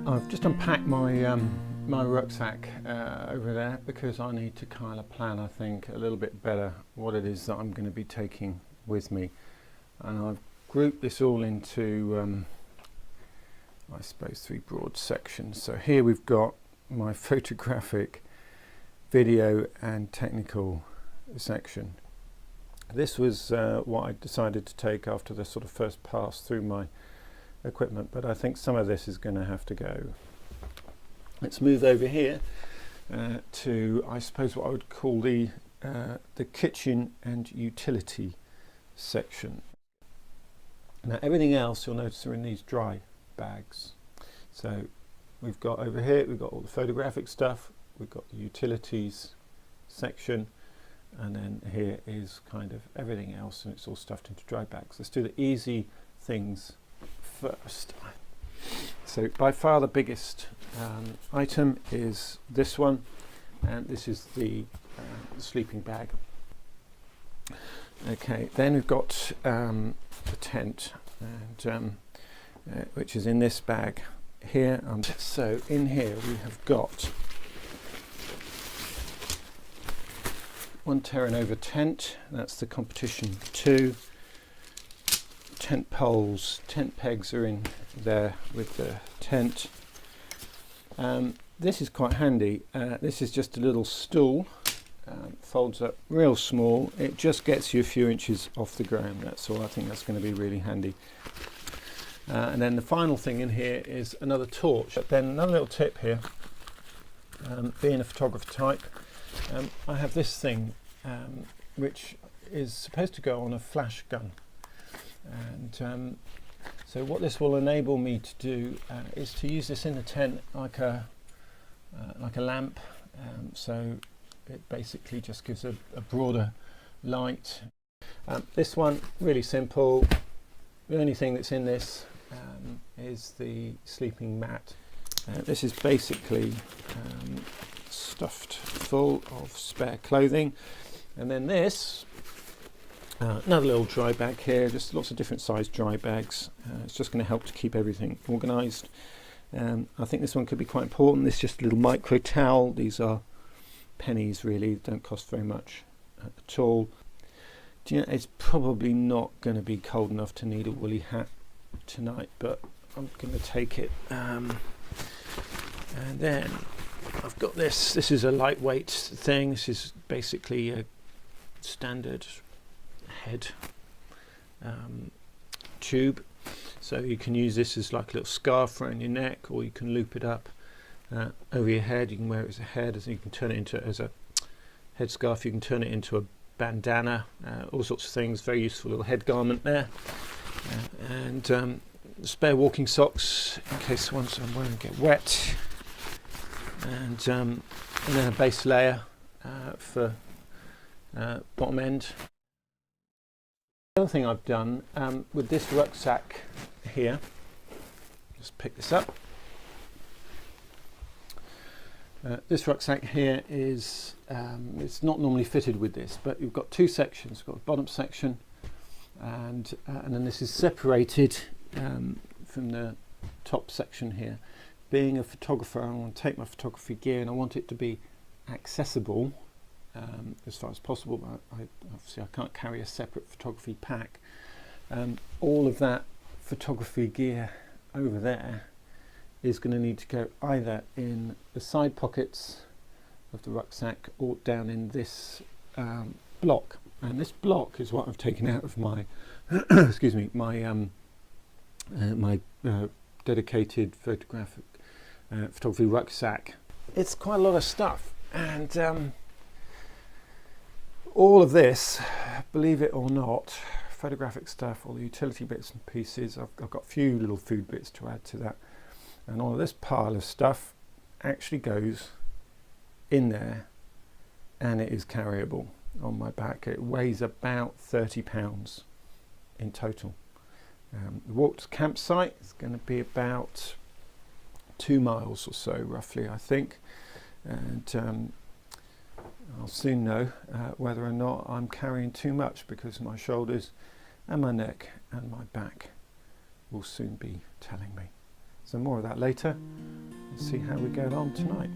I've just unpacked my my rucksack over there because I need to kind of plan, I think, a little bit better what it is that I'm going to be taking with me. And I've grouped this all into, I suppose, 3 broad sections. So here we've got my photographic, video and technical section. This was what I decided to take after the sort of first pass through my equipment, but I think some of this is going to have to go. Let's move over here to, I suppose, what I would call the kitchen and utility section. Now everything else you'll notice are in these dry bags. So we've got over here, we've got all the photographic stuff, we've got the utilities section, and then here is kind of everything else, and it's all stuffed into dry bags. Let's do the easy things first. So by far the biggest item is this one, and this is the sleeping bag. Okay, then we've got the tent, and which is in this bag here. And so in here we have got one Terra Nova tent, that's the competition 2. Tent poles, tent pegs are in there with the tent. This is quite handy. This is just a little stool, folds up real small. It just gets you a few inches off the ground, that's all. I think that's going to be really handy. And then the final thing in here is another torch. But then another little tip here, being a photographer type, I have this thing which is supposed to go on a flash gun. And so what this will enable me to do is to use this in the tent like a lamp, so it basically just gives a broader light. This one, really simple. The only thing that's in this is the sleeping mat. This is basically stuffed full of spare clothing. And then this, another little dry bag here, just lots of different sized dry bags. It's just going to help to keep everything organised. I think this one could be quite important. This is just a little micro towel. These are pennies really, don't cost very much at all. Do you know, it's probably not going to be cold enough to need a woolly hat tonight, but I'm going to take it. And then I've got this. This is a lightweight thing. This is basically a standard head tube, so you can use this as like a little scarf around your neck, or you can loop it up over your head. You can wear it as a head, as you can turn it into as a headscarf. You can turn it into a bandana, all sorts of things. Very useful little head garment there. And spare walking socks in case the ones I'm wearing get wet, and then a base layer for bottom end. The other thing I've done with this rucksack here, just pick this up. This rucksack here is, it's not normally fitted with this, but you've got 2 sections. You've got a bottom section, and then this is separated from the top section here. Being a photographer, I want to take my photography gear and I want it to be accessible as far as possible, but obviously I can't carry a separate photography pack. All of that photography gear over there is going to need to go either in the side pockets of the rucksack or down in this block. And this block is what I've taken out of my excuse me, my my dedicated photography rucksack. It's quite a lot of stuff, and all of this, believe it or not, photographic stuff, all the utility bits and pieces, I've got a few little food bits to add to that, and all of this pile of stuff actually goes in there, and it is carryable on my back. It weighs about 30 pounds in total. The walk to the campsite is going to be about 2 miles or so, roughly, I think, and I'll soon know whether or not I'm carrying too much, because my shoulders and my neck and my back will soon be telling me. So more of that later. Let's see how we get on tonight.